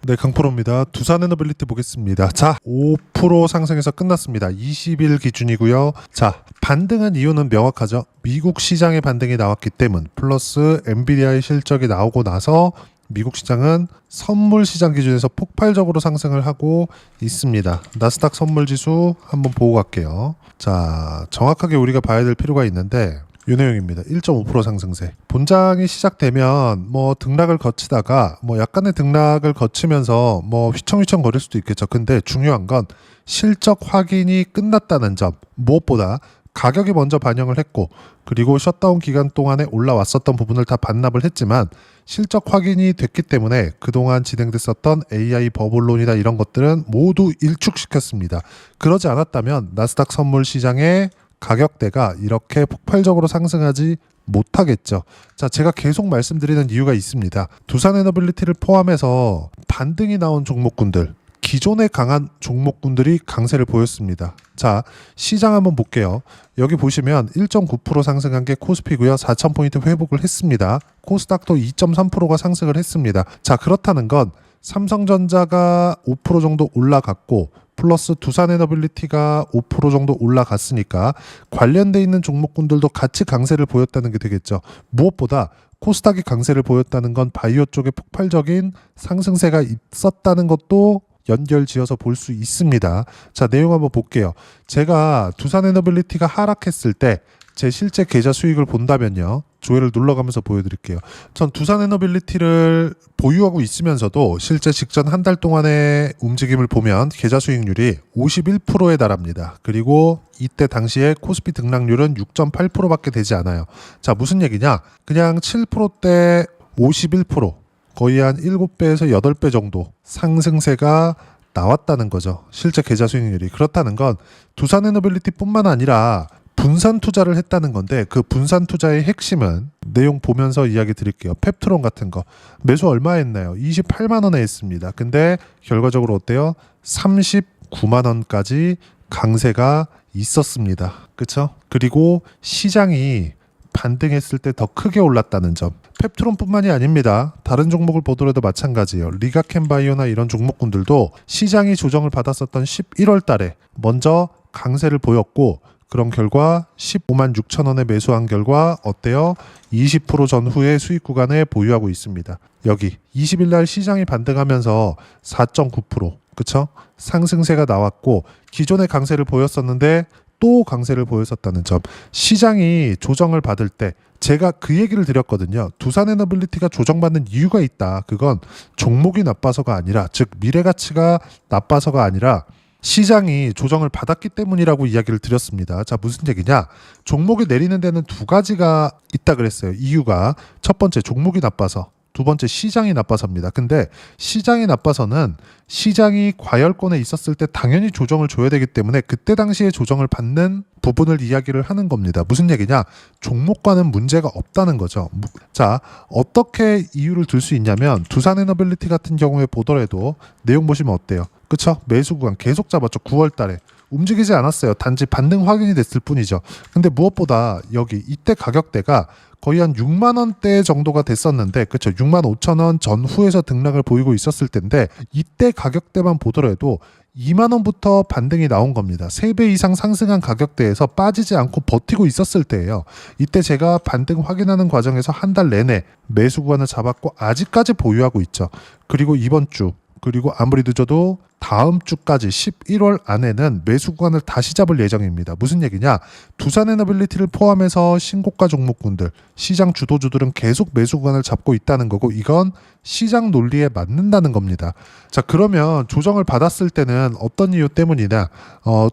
네, 강프로입니다. 두산에너빌리티 보겠습니다. 자, 5% 상승해서 끝났습니다. 20일 기준이고요. 자, 반등한 이유는 명확하죠. 미국 시장의 반등이 나왔기 때문 플러스 엔비디아의 실적이 나오고 나서 미국 시장은 선물 시장 기준에서 폭발적으로 상승을 하고 있습니다. 나스닥 선물 지수 한번 보고 갈게요. 자, 정확하게 우리가 봐야 될 필요가 있는데 이 내용입니다. 1.5% 상승세. 본장이 시작되면 등락을 거치다가 약간의 등락을 거치면서 휘청휘청 거릴 수도 있겠죠. 근데 중요한 건 실적 확인이 끝났다는 점. 무엇보다 가격이 먼저 반영을 했고 그리고 셧다운 기간 동안에 올라왔었던 부분을 다 반납을 했지만 실적 확인이 됐기 때문에 그동안 진행됐었던 AI 버블론이나 이런 것들은 모두 일축시켰습니다. 그러지 않았다면 나스닥 선물 시장의 가격대가 이렇게 폭발적으로 상승하지 못하겠죠. 자, 제가 계속 말씀드리는 이유가 있습니다. 두산에너빌리티를 포함해서 반등이 나온 종목군들, 기존에 강한 종목군들이 강세를 보였습니다. 자, 시장 한번 볼게요. 여기 보시면 1.9% 상승한 게 코스피고요. 4,000포인트 회복을 했습니다. 코스닥도 2.3%가 상승을 했습니다. 자, 그렇다는 건 삼성전자가 5% 정도 올라갔고 플러스 두산에너빌리티가 5% 정도 올라갔으니까 관련돼 있는 종목군들도 같이 강세를 보였다는 게 되겠죠. 무엇보다 코스닥이 강세를 보였다는 건 바이오 쪽에 폭발적인 상승세가 있었다는 것도 연결지어서 볼 수 있습니다. 자, 내용 한번 볼게요. 제가 두산에너빌리티가 하락했을 때 제 실제 계좌 수익을 본다면요. 조회를 눌러가면서 보여드릴게요. 전 두산에너빌리티를 보유하고 있으면서도 실제 직전 한 달 동안의 움직임을 보면 계좌 수익률이 51%에 달합니다. 그리고 이때 당시에 코스피 등락률은 6.8%밖에 되지 않아요. 자, 무슨 얘기냐? 그냥 7%대 51%, 거의 한 7배에서 8배 정도 상승세가 나왔다는 거죠. 실제 계좌 수익률이. 그렇다는 건 두산에너빌리티뿐만 아니라 분산 투자를 했다는 건데 그 분산 투자의 핵심은 내용 보면서 이야기 드릴게요. 펩트론 같은 거 매수 얼마 했나요? 28만 원에 했습니다. 근데 결과적으로 어때요? 39만 원까지 강세가 있었습니다. 그렇죠? 그리고 시장이 반등했을 때 더 크게 올랐다는 점. 펩트론뿐만이 아닙니다. 다른 종목을 보더라도 마찬가지예요. 리가캠바이오나 이런 종목군들도 시장이 조정을 받았었던 11월 달에 먼저 강세를 보였고 그런 결과 15만 6천 원에 매수한 결과 어때요? 20% 전후의 수익 구간에 보유하고 있습니다. 여기 20일 날 시장이 반등하면서 4.9% 그쵸? 상승세가 나왔고 기존의 강세를 보였었는데 또 강세를 보였었다는 점. 시장이 조정을 받을 때 제가 그 얘기를 드렸거든요. 두산에너빌리티가 조정받는 이유가 있다. 그건 종목이 나빠서가 아니라 즉 미래가치가 나빠서가 아니라 시장이 조정을 받았기 때문이라고 이야기를 드렸습니다. 자, 무슨 얘기냐? 종목이 내리는 데는 두 가지가 있다 그랬어요. 이유가 첫 번째 종목이 나빠서, 두 번째 시장이 나빠서입니다. 근데 시장이 나빠서는 시장이 과열권에 있었을 때 당연히 조정을 줘야 되기 때문에 그때 당시에 조정을 받는 부분을 이야기를 하는 겁니다. 무슨 얘기냐? 종목과는 문제가 없다는 거죠. 자, 어떻게 이유를 들 수 있냐면 두산에너빌리티 같은 경우에 보더라도 내용 보시면 어때요? 그쵸? 매수 구간 계속 잡았죠. 9월 달에. 움직이지 않았어요. 단지 반등 확인이 됐을 뿐이죠. 근데 무엇보다 여기 이때 가격대가 거의 한 6만 원대 정도가 됐었는데 그쵸? 6만 5천 원 전후에서 등락을 보이고 있었을 텐데 이때 가격대만 보더라도 2만 원부터 반등이 나온 겁니다. 3배 이상 상승한 가격대에서 빠지지 않고 버티고 있었을 때예요. 이때 제가 반등 확인하는 과정에서 한 달 내내 매수 구간을 잡았고 아직까지 보유하고 있죠. 그리고 이번 주 그리고 아무리 늦어도 다음 주까지 11월 안에는 매수 구간을 다시 잡을 예정입니다. 무슨 얘기냐? 두산에너빌리티를 포함해서 신고가 종목군들, 시장 주도주들은 계속 매수 구간을 잡고 있다는 거고 이건 시장 논리에 맞는다는 겁니다. 자, 그러면 조정을 받았을 때는 어떤 이유 때문이냐?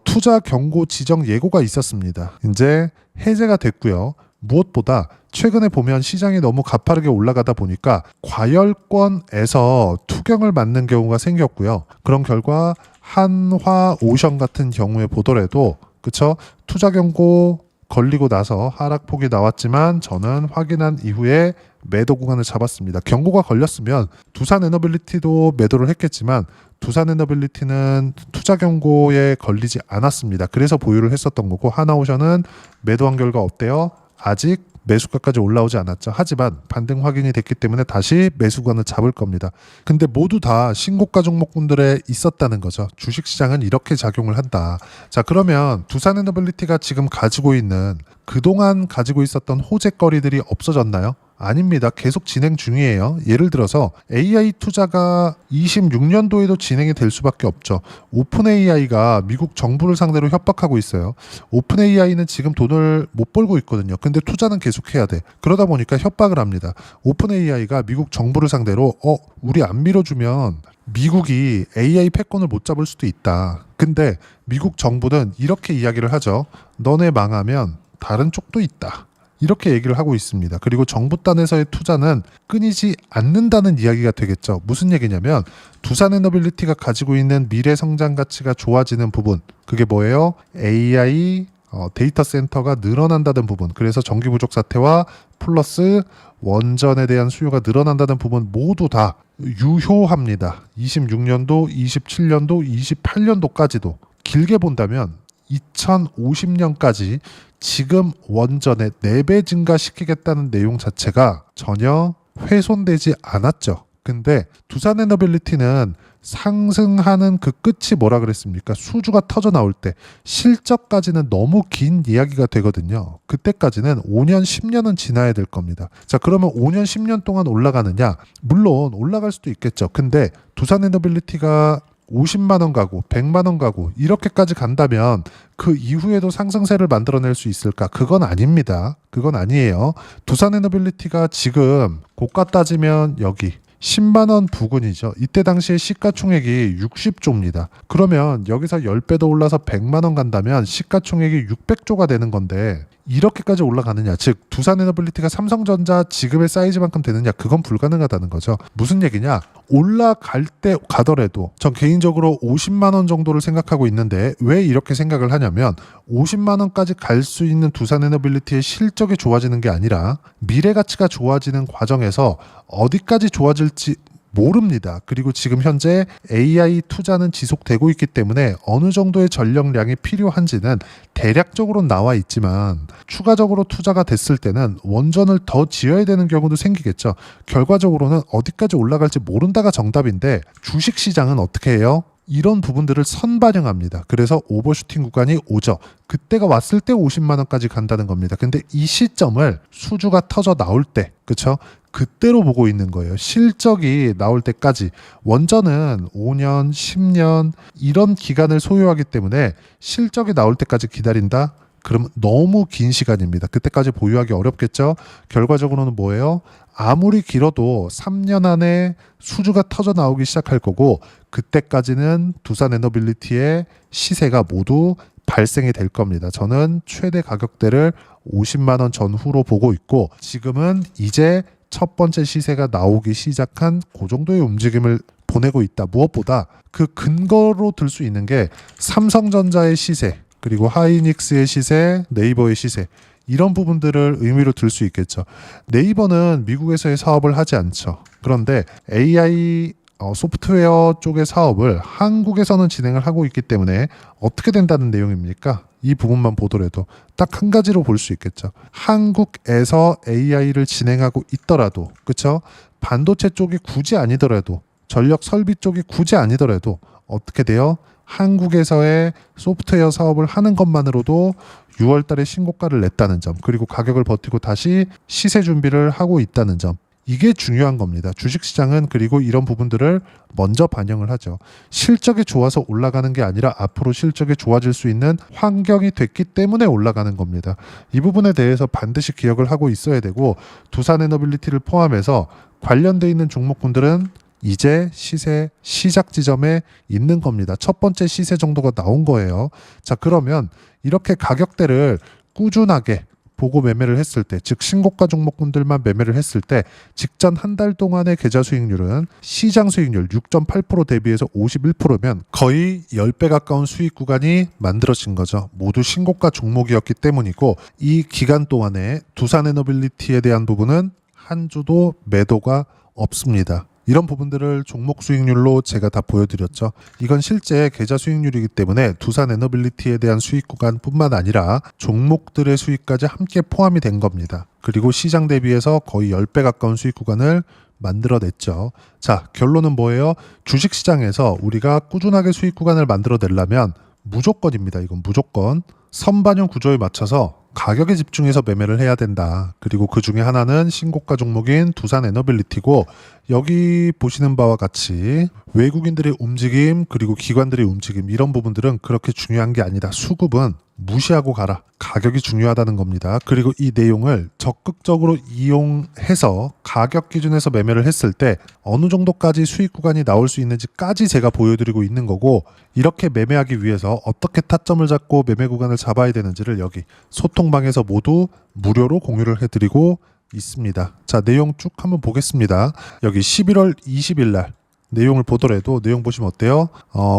투자 경고 지정 예고가 있었습니다. 이제 해제가 됐고요. 무엇보다 최근에 보면 시장이 너무 가파르게 올라가다 보니까 과열권에서 투경을 맞는 경우가 생겼고요. 그런 결과 한화오션 같은 경우에 보더라도 그쵸? 투자 경고 걸리고 나서 하락폭이 나왔지만 저는 확인한 이후에 매도 구간을 잡았습니다. 경고가 걸렸으면 두산에너빌리티도 매도를 했겠지만 두산에너빌리티는 투자 경고에 걸리지 않았습니다. 그래서 보유를 했었던 거고 하나오션은 매도한 결과 어때요? 아직 매수가까지 올라오지 않았죠. 하지만 반등 확인이 됐기 때문에 다시 매수관을 잡을 겁니다. 근데 모두 다 신고가 종목군들에 있었다는 거죠. 주식시장은 이렇게 작용을 한다. 자, 그러면 두산에너빌리티가 지금 가지고 있는 그동안 가지고 있었던 호재거리들이 없어졌나요? 아닙니다. 계속 진행 중이에요. 예를 들어서 AI 투자가 26년도에도 진행이 될 수밖에 없죠. 오픈 AI가 미국 정부를 상대로 협박하고 있어요. 오픈 AI는 지금 돈을 못 벌고 있거든요. 근데 투자는 계속해야 돼. 그러다 보니까 협박을 합니다. 오픈 AI가 미국 정부를 상대로 우리 안 밀어주면 미국이 AI 패권을 못 잡을 수도 있다. 근데 미국 정부는 이렇게 이야기를 하죠. 너네 망하면 다른 쪽도 있다. 이렇게 얘기를 하고 있습니다. 그리고 정부 단에서의 투자는 끊이지 않는다는 이야기가 되겠죠. 무슨 얘기냐면 두산에너빌리티가 가지고 있는 미래 성장 가치가 좋아지는 부분, 그게 뭐예요? AI 데이터 센터가 늘어난다는 부분, 그래서 전기 부족 사태와 플러스 원전에 대한 수요가 늘어난다는 부분 모두 다 유효합니다. 26년도, 27년도, 28년도까지도 길게 본다면 2050년까지 지금 원전의 4배 증가시키겠다는 내용 자체가 전혀 훼손되지 않았죠. 근데 두산에너빌리티는 상승하는 그 끝이 뭐라 그랬습니까? 수주가 터져 나올 때 실적까지는 너무 긴 이야기가 되거든요. 그때까지는 5년, 10년은 지나야 될 겁니다. 자, 그러면 5년, 10년 동안 올라가느냐? 물론 올라갈 수도 있겠죠. 근데 두산에너빌리티가 50만 원 가고 100만 원 가고 이렇게까지 간다면 그 이후에도 상승세를 만들어낼 수 있을까? 그건 아닙니다. 그건 아니에요. 두산에너빌리티가 지금 고가 따지면 여기 10만 원 부근이죠. 이때 당시에 시가총액이 60조입니다. 그러면 여기서 10배 더 올라서 100만 원 간다면 시가총액이 600조가 되는 건데 이렇게까지 올라가느냐, 즉 두산에너빌리티가 삼성전자 지금의 사이즈만큼 되느냐, 그건 불가능하다는 거죠. 무슨 얘기냐, 올라갈 때 가더라도 전 개인적으로 50만 원 정도를 생각하고 있는데 왜 이렇게 생각을 하냐면 50만 원까지 갈 수 있는 두산에너빌리티의 실적이 좋아지는 게 아니라 미래 가치가 좋아지는 과정에서 어디까지 좋아질지 모릅니다. 그리고 지금 현재 AI 투자는 지속되고 있기 때문에 어느 정도의 전력량이 필요한지는 대략적으로 나와 있지만 추가적으로 투자가 됐을 때는 원전을 더 지어야 되는 경우도 생기겠죠. 결과적으로는 어디까지 올라갈지 모른다가 정답인데 주식시장은 어떻게 해요? 이런 부분들을 선반영합니다. 그래서 오버슈팅 구간이 오죠. 그때가 왔을 때 50만 원까지 간다는 겁니다. 근데 이 시점을 수주가 터져 나올 때, 그렇죠? 그때로 보고 있는 거예요. 실적이 나올 때까지. 원전은 5년, 10년 이런 기간을 소요하기 때문에 실적이 나올 때까지 기다린다? 그럼 너무 긴 시간입니다. 그때까지 보유하기 어렵겠죠? 결과적으로는 뭐예요? 아무리 길어도 3년 안에 수주가 터져 나오기 시작할 거고 그때까지는 두산에너빌리티의 시세가 모두 발생이 될 겁니다. 저는 최대 가격대를 50만 원 전후로 보고 있고 지금은 이제 첫 번째 시세가 나오기 시작한 그 정도의 움직임을 보내고 있다. 무엇보다 그 근거로 들 수 있는 게 삼성전자의 시세, 그리고 하이닉스의 시세, 네이버의 시세, 이런 부분들을 의미로 들 수 있겠죠. 네이버는 미국에서의 사업을 하지 않죠. 그런데 AI 소프트웨어 쪽의 사업을 한국에서는 진행을 하고 있기 때문에 어떻게 된다는 내용입니까? 이 부분만 보더라도 딱 한 가지로 볼 수 있겠죠. 한국에서 AI를 진행하고 있더라도, 그렇죠? 반도체 쪽이 굳이 아니더라도, 전력 설비 쪽이 굳이 아니더라도 어떻게 돼요? 한국에서의 소프트웨어 사업을 하는 것만으로도 6월 달에 신고가를 냈다는 점, 그리고 가격을 버티고 다시 시세 준비를 하고 있다는 점, 이게 중요한 겁니다. 주식시장은 그리고 이런 부분들을 먼저 반영을 하죠. 실적이 좋아서 올라가는 게 아니라 앞으로 실적이 좋아질 수 있는 환경이 됐기 때문에 올라가는 겁니다. 이 부분에 대해서 반드시 기억을 하고 있어야 되고 두산에너빌리티를 포함해서 관련돼 있는 종목군들은 이제 시세 시작 지점에 있는 겁니다. 첫 번째 시세 정도가 나온 거예요. 자, 그러면 이렇게 가격대를 꾸준하게 보고 매매를 했을 때, 즉 신고가 종목군들만 매매를 했을 때 직전 한 달 동안의 계좌 수익률은 시장 수익률 6.8% 대비해서 51%면 거의 10배 가까운 수익 구간이 만들어진 거죠. 모두 신고가 종목이었기 때문이고 이 기간 동안에 두산에너빌리티에 대한 부분은 한 주도 매도가 없습니다. 이런 부분들을 종목 수익률로 제가 다 보여드렸죠. 이건 실제 계좌 수익률이기 때문에 두산 에너빌리티에 대한 수익 구간뿐만 아니라 종목들의 수익까지 함께 포함이 된 겁니다. 그리고 시장 대비해서 거의 10배 가까운 수익 구간을 만들어냈죠. 자, 결론은 뭐예요? 주식시장에서 우리가 꾸준하게 수익 구간을 만들어내려면 무조건입니다. 이건 무조건 선반영 구조에 맞춰서 가격에 집중해서 매매를 해야 된다. 그리고 그 중에 하나는 신고가 종목인 두산 에너빌리티고, 여기 보시는 바와 같이 외국인들의 움직임 그리고 기관들의 움직임, 이런 부분들은 그렇게 중요한 게 아니다. 수급은 무시하고 가라. 가격이 중요하다는 겁니다. 그리고 이 내용을 적극적으로 이용해서 가격 기준에서 매매를 했을 때 어느 정도까지 수익 구간이 나올 수 있는지까지 제가 보여드리고 있는 거고, 이렇게 매매하기 위해서 어떻게 타점을 잡고 매매 구간을 잡아야 되는지를 여기 소통방에서 모두 무료로 공유를 해드리고 있습니다. 자, 내용 쭉 한번 보겠습니다. 여기 11월 20일 날 내용을 보더라도 내용 보시면 어때요?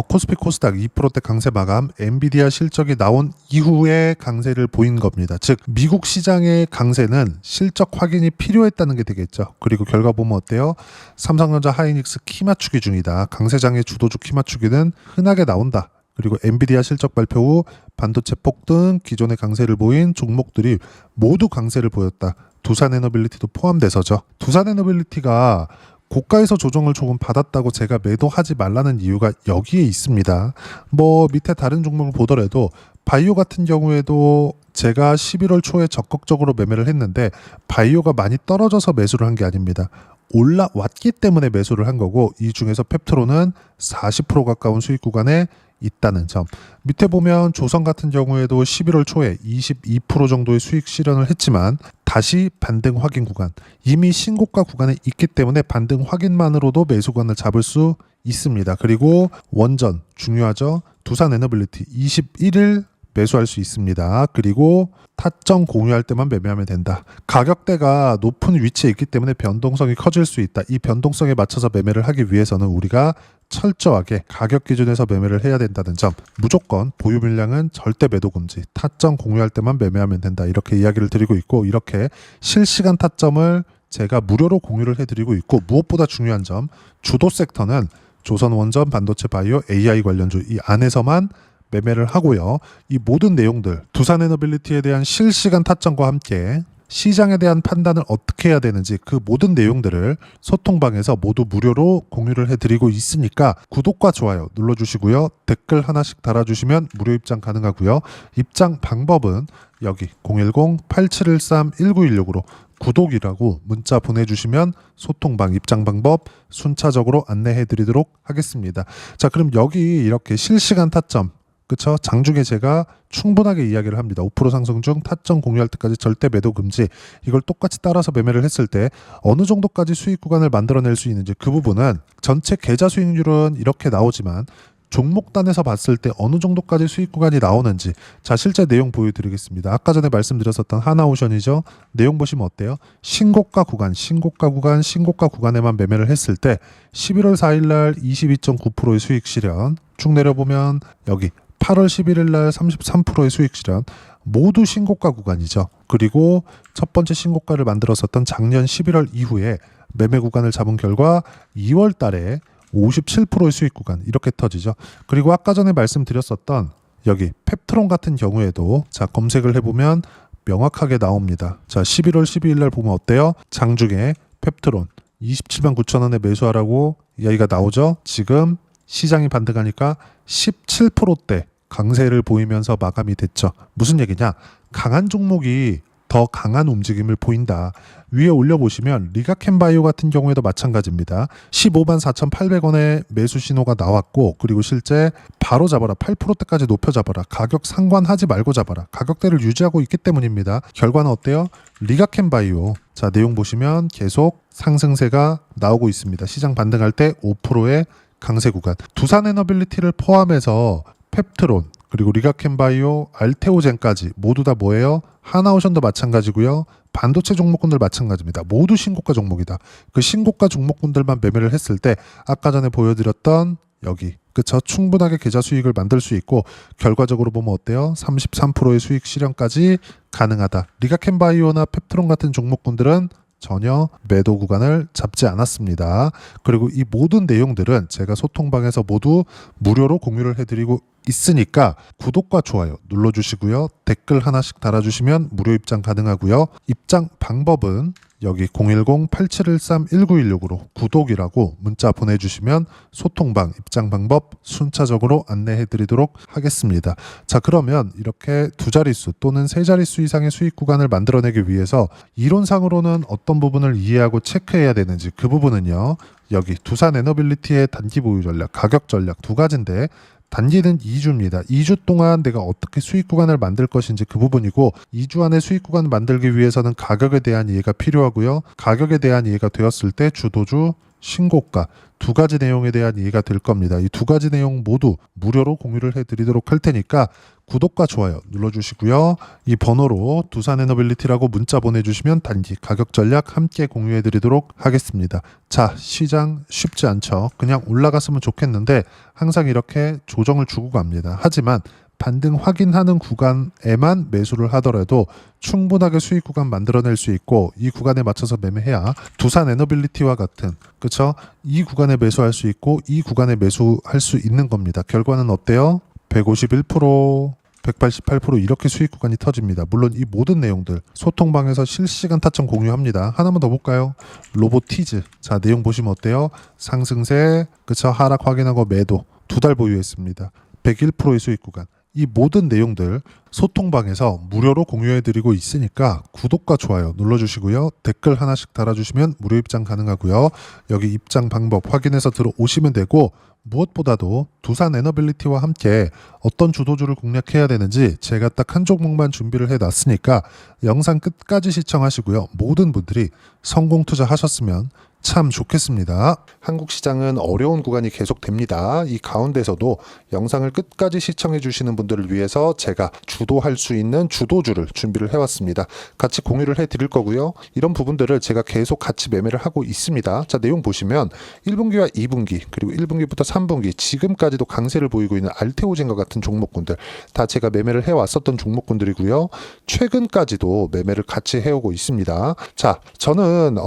코스피 코스닥 2%대 강세 마감, 엔비디아 실적이 나온 이후에 강세를 보인 겁니다. 즉 미국 시장의 강세는 실적 확인이 필요했다는 게 되겠죠. 그리고 결과 보면 어때요? 삼성전자 하이닉스 키 맞추기 중이다. 강세장의 주도주 키 맞추기는 흔하게 나온다. 그리고 엔비디아 실적 발표 후 반도체 폭등, 기존의 강세를 보인 종목들이 모두 강세를 보였다. 두산 에너빌리티도 포함돼서죠. 두산 에너빌리티가 고가에서 조정을 조금 받았다고 제가 매도하지 말라는 이유가 여기에 있습니다. 뭐 밑에 다른 종목을 보더라도 바이오 같은 경우에도 제가 11월 초에 적극적으로 매매를 했는데 바이오가 많이 떨어져서 매수를 한 게 아닙니다. 올라왔기 때문에 매수를 한 거고, 이 중에서 펩트론은 40% 가까운 수익 구간에 있다는 점. 밑에 보면 조선 같은 경우에도 11월 초에 22% 정도의 수익 실현을 했지만 다시 반등 확인 구간, 이미 신고가 구간에 있기 때문에 반등 확인만으로도 매수 구간을 잡을 수 있습니다. 그리고 원전 중요하죠. 두산 에너빌리티 21일 매수할 수 있습니다. 그리고 타점 공유할 때만 매매하면 된다. 가격대가 높은 위치에 있기 때문에 변동성이 커질 수 있다. 이 변동성에 맞춰서 매매를 하기 위해서는 우리가 철저하게 가격 기준에서 매매를 해야 된다는 점, 무조건 보유 물량은 절대 매도 금지, 타점 공유할 때만 매매하면 된다, 이렇게 이야기를 드리고 있고, 이렇게 실시간 타점을 제가 무료로 공유를 해드리고 있고, 무엇보다 중요한 점, 주도 섹터는 조선원전, 반도체, 바이오, AI 관련주 이 안에서만 매매를 하고요. 이 모든 내용들, 두산 에너빌리티에 대한 실시간 타점과 함께 시장에 대한 판단을 어떻게 해야 되는지 그 모든 내용들을 소통방에서 모두 무료로 공유를 해드리고 있으니까 구독과 좋아요 눌러주시고요. 댓글 하나씩 달아주시면 무료 입장 가능하고요. 입장 방법은 여기 010-8713-1916으로 구독이라고 문자 보내주시면 소통방 입장 방법 순차적으로 안내해드리도록 하겠습니다. 자, 그럼 여기 이렇게 실시간 타점, 그쵸? 장중에 제가 충분하게 이야기를 합니다. 5% 상승 중 타점 공유할 때까지 절대 매도 금지. 이걸 똑같이 따라서 매매를 했을 때 어느 정도까지 수익 구간을 만들어낼 수 있는지, 그 부분은 전체 계좌 수익률은 이렇게 나오지만 종목단에서 봤을 때 어느 정도까지 수익 구간이 나오는지, 자, 실제 내용 보여드리겠습니다. 아까 전에 말씀드렸었던 하나오션이죠. 내용 보시면 어때요? 신고가 구간, 신고가 구간, 신고가 구간에만 매매를 했을 때 11월 4일 날 22.9%의 수익 실현, 쭉 내려보면 여기 8월 11일 날 33%의 수익 실현, 모두 신고가 구간이죠. 그리고 첫 번째 신고가를 만들었었던 작년 11월 이후에 매매 구간을 잡은 결과 2월 달에 57%의 수익 구간, 이렇게 터지죠. 그리고 아까 전에 말씀드렸었던 여기 펩트론 같은 경우에도 자, 검색을 해보면 명확하게 나옵니다. 자, 11월 12일 날 보면 어때요? 장중에 펩트론 27만 9천 원에 매수하라고 이야기가 나오죠. 지금 시장이 반등하니까 17%대 강세를 보이면서 마감이 됐죠. 무슨 얘기냐? 강한 종목이 더 강한 움직임을 보인다. 위에 올려보시면 리가켄바이오 같은 경우에도 마찬가지입니다. 15만 4,800원에 매수 신호가 나왔고, 그리고 실제 바로 잡아라, 8%대까지 높여 잡아라, 가격 상관하지 말고 잡아라, 가격대를 유지하고 있기 때문입니다. 결과는 어때요? 리가켄바이오, 자, 내용 보시면 계속 상승세가 나오고 있습니다. 시장 반등할 때 5%의 강세 구간. 두산 에너빌리티를 포함해서 펩트론, 그리고 리가켄바이오, 알테오젠까지 모두 다 뭐예요? 하나오션도 마찬가지고요. 반도체 종목군들 마찬가지입니다. 모두 신고가 종목이다. 그 신고가 종목군들만 매매를 했을 때 아까 전에 보여드렸던 여기, 그쵸? 충분하게 계좌 수익을 만들 수 있고, 결과적으로 보면 어때요? 33%의 수익 실현까지 가능하다. 리가켄바이오나 펩트론 같은 종목군들은 전혀 매도 구간을 잡지 않았습니다. 그리고 이 모든 내용들은 제가 소통방에서 모두 무료로 공유를 해드리고 있으니까 구독과 좋아요 눌러주시고요. 댓글 하나씩 달아주시면 무료 입장 가능하고요. 입장 방법은 여기 010-8713-1916으로 구독이라고 문자 보내주시면 소통방 입장 방법 순차적으로 안내해 드리도록 하겠습니다. 자, 그러면 이렇게 두 자릿수 또는 세 자릿수 이상의 수익 구간을 만들어내기 위해서 이론상으로는 어떤 부분을 이해하고 체크해야 되는지 그 부분은요. 여기 두산 에너빌리티의 단기 보유 전략, 가격 전략 두 가지인데 단기는 2주입니다. 2주 동안 내가 어떻게 수익 구간을 만들 것인지 그 부분이고 2주 안에 수익 구간을 만들기 위해서는 가격에 대한 이해가 필요하고요. 가격에 대한 이해가 되었을 때 주도주, 신고가 두 가지 내용에 대한 이해가 될 겁니다. 이 두 가지 내용 모두 무료로 공유를 해드리도록 할 테니까 구독과 좋아요 눌러주시고요. 이 번호로 두산에너빌리티라고 문자 보내주시면 단기 가격 전략 함께 공유해드리도록 하겠습니다. 자, 시장 쉽지 않죠. 그냥 올라갔으면 좋겠는데 항상 이렇게 조정을 주고 갑니다. 하지만 반등 확인하는 구간에만 매수를 하더라도 충분하게 수익 구간 만들어낼 수 있고 이 구간에 맞춰서 매매해야 두산 에너빌리티와 같은 그쵸? 이 구간에 매수할 수 있고 이 구간에 매수할 수 있는 겁니다. 결과는 어때요? 151%, 188% 이렇게 수익 구간이 터집니다. 물론 이 모든 내용들 소통방에서 실시간 타점 공유합니다. 하나만 더 볼까요? 로보티즈. 자, 내용 보시면 어때요? 상승세, 그쵸? 하락 확인하고 매도 두 달 보유했습니다. 101%의 수익 구간. 이 모든 내용들 소통방에서 무료로 공유해드리고 있으니까 구독과 좋아요 눌러주시고요. 댓글 하나씩 달아주시면 무료 입장 가능하고요. 여기 입장 방법 확인해서 들어오시면 되고 무엇보다도 두산 에너빌리티와 함께 어떤 주도주를 공략해야 되는지 제가 딱 한 종목만 준비를 해놨으니까 영상 끝까지 시청하시고요. 모든 분들이 성공 투자하셨으면 참 좋겠습니다. 한국 시장은 어려운 구간이 계속됩니다. 이 가운데서도 영상을 끝까지 시청해 주시는 분들을 위해서 제가 주도할 수 있는 주도주를 준비를 해왔습니다. 같이 공유를 해드릴 거고요. 이런 부분들을 제가 계속 같이 매매를 하고 있습니다. 자, 내용 보시면 1분기와 2분기 그리고 1분기부터 3분기 지금까지도 강세를 보이고 있는 알테오젠과 같은 종목군들 다 제가 매매를 해왔었던 종목군들이고요. 최근까지도 매매를 같이 해오고 있습니다. 자, 저는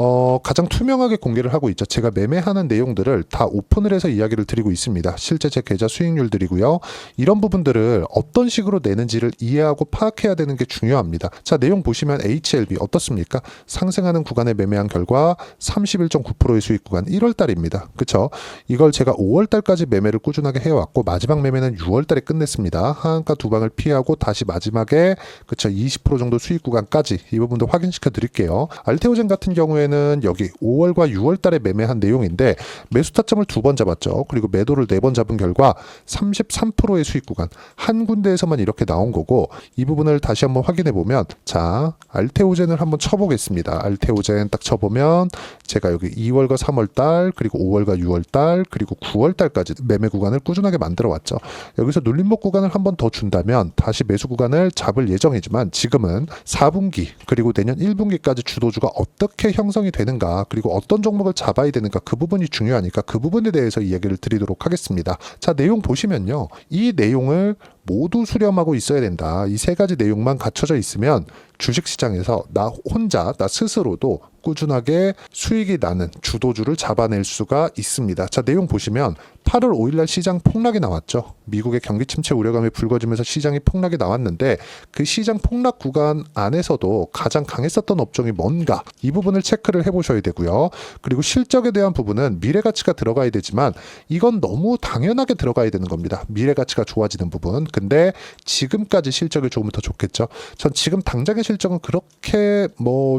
가장 투명하게 공개를 하고 있죠. 제가 매매하는 내용들을 다 오픈을 해서 이야기를 드리고 있습니다. 실제 제 계좌 수익률들이고요. 이런 부분들을 어떤 식으로 내는지를 이해하고 파악해야 되는 게 중요합니다. 자, 내용 보시면 HLB 어떻습니까? 상승하는 구간에 매매한 결과 31.9%의 수익 구간 1월 달입니다. 그쵸? 이걸 제가 5월 달까지 매매를 꾸준하게 해왔고 마지막 매매는 6월 달에 끝냈습니다. 하한가 두 방을 피하고 다시 마지막에 그쵸 20% 정도 수익 구간까지 이 부분도 확인시켜 드릴게요. 알테오젠 같은 경우에는 여기 5월과 6월 달에 매매한 내용인데 매수 타점을 두 번 잡았죠. 그리고 매도를 네 번 잡은 결과 33%의 수익 구간 한 군데에서만 이렇게 나온 거고 이 부분을 다시 한번 확인해 보면 자, 알테오젠을 한번 쳐보겠습니다. 알테오젠 딱 쳐보면 제가 여기 2월과 3월 달 그리고 5월과 6월 달 그리고 9월 달까지 매매 구간을 꾸준하게 만들어 왔죠. 여기서 눌림목 구간을 한번 더 준다면 다시 매수 구간을 잡을 예정이지만 지금은 4분기 그리고 내년 1분기까지 주도주가 어떻게 형성이 되는가 그리고 어떤 종목을 잡아야 되는가 그 부분이 중요하니까 그 부분에 대해서 이야기를 드리도록 하겠습니다. 자, 내용 보시면요. 이 내용을 모두 수렴하고 있어야 된다. 이 세 가지 내용만 갖춰져 있으면 주식시장에서 나 혼자 나 스스로도 꾸준하게 수익이 나는 주도주를 잡아낼 수가 있습니다. 자, 내용 보시면 8월 5일날 시장 폭락이 나왔죠. 미국의 경기 침체 우려감이 불거지면서 시장이 폭락이 나왔는데 그 시장 폭락 구간 안에서도 가장 강했었던 업종이 뭔가 이 부분을 체크를 해보셔야 되고요. 그리고 실적에 대한 부분은 미래가치가 들어가야 되지만 이건 너무 당연하게 들어가야 되는 겁니다. 미래가치가 좋아지는 부분. 근데 지금까지 실적이 조금 더 좋겠죠. 전 지금 당장의 실적은 그렇게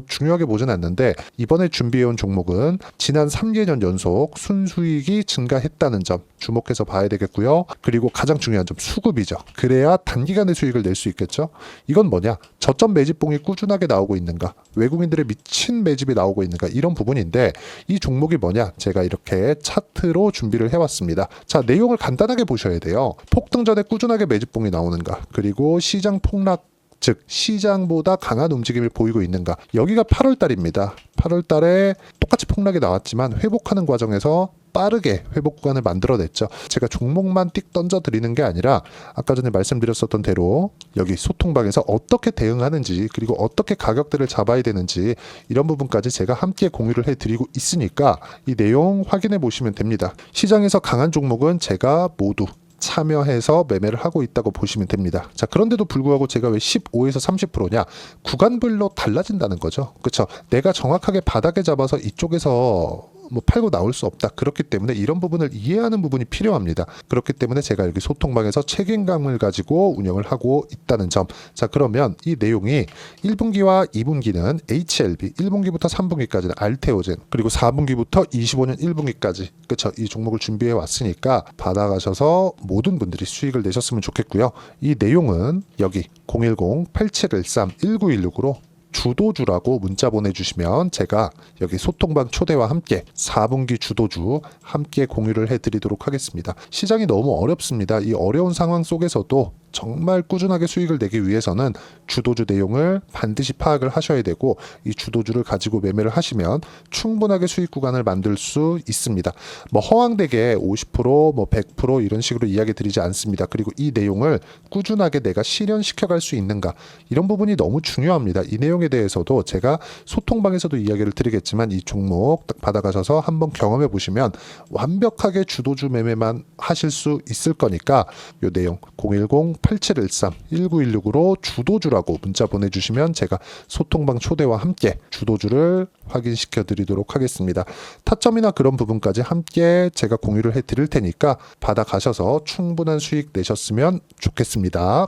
중요하게 보진 않는데 이번에 준비해온 종목은 지난 3개년 연속 순수익이 증가했다는 점 주목해서 봐야 되겠고요. 그리고 가장 중요한 점 수급이죠. 그래야 단기간에 수익을 낼 수 있겠죠. 이건 뭐냐? 저점 매집봉이 꾸준하게 나오고 있는가? 외국인들의 미친 매집이 나오고 있는가? 이런 부분인데 이 종목이 뭐냐? 제가 이렇게 차트로 준비를 해왔습니다. 자, 내용을 간단하게 보셔야 돼요. 폭등 전에 꾸준하게 매집봉이 나오는가? 그리고 시장 폭락 즉 시장보다 강한 움직임을 보이고 있는가. 여기가 8월 달입니다. 8월 달에 똑같이 폭락이 나왔지만 회복하는 과정에서 빠르게 회복 구간을 만들어냈죠. 제가 종목만 띡 던져드리는 게 아니라 아까 전에 말씀드렸었던 대로 여기 소통방에서 어떻게 대응하는지 그리고 어떻게 가격대를 잡아야 되는지 이런 부분까지 제가 함께 공유를 해드리고 있으니까 이 내용 확인해 보시면 됩니다. 시장에서 강한 종목은 제가 모두 참여해서 매매를 하고 있다고 보시면 됩니다. 자, 그런데도 불구하고 제가 왜 15에서 30%냐? 구간별로 달라진다는 거죠. 그렇죠? 내가 정확하게 바닥에 잡아서 이쪽에서 뭐 팔고 나올 수 없다. 그렇기 때문에 이런 부분을 이해하는 부분이 필요합니다. 그렇기 때문에 제가 여기 소통방에서 책임감을 가지고 운영을 하고 있다는 점. 자, 그러면 이 내용이 1분기와 2분기는 HLB, 1분기부터 3분기까지는 알테오젠, 그리고 4분기부터 25년 1분기까지 그렇죠. 이 종목을 준비해 왔으니까 받아가셔서 모든 분들이 수익을 내셨으면 좋겠고요. 이 내용은 여기 010-8713-1916으로 주도주라고 문자 보내주시면 제가 여기 소통방 초대와 함께 4분기 주도주 함께 공유를 해드리도록 하겠습니다. 시장이 너무 어렵습니다. 이 어려운 상황 속에서도 정말 꾸준하게 수익을 내기 위해서는 주도주 내용을 반드시 파악을 하셔야 되고 이 주도주를 가지고 매매를 하시면 충분하게 수익 구간을 만들 수 있습니다. 뭐 허황되게 50%, 뭐 100% 이런 식으로 이야기 드리지 않습니다. 그리고 이 내용을 꾸준하게 내가 실현시켜 갈 수 있는가 이런 부분이 너무 중요합니다. 이 내용에 대해서도 제가 소통방에서도 이야기를 드리겠지만 이 종목 딱 받아가셔서 한번 경험해 보시면 완벽하게 주도주 매매만 하실 수 있을 거니까 이 내용 010-8713-1916으로 주도주라고 문자 보내주시면 제가 소통방 초대와 함께 주도주를 확인시켜 드리도록 하겠습니다. 타점이나 그런 부분까지 함께 제가 공유를 해 드릴 테니까 받아가셔서 충분한 수익 내셨으면 좋겠습니다.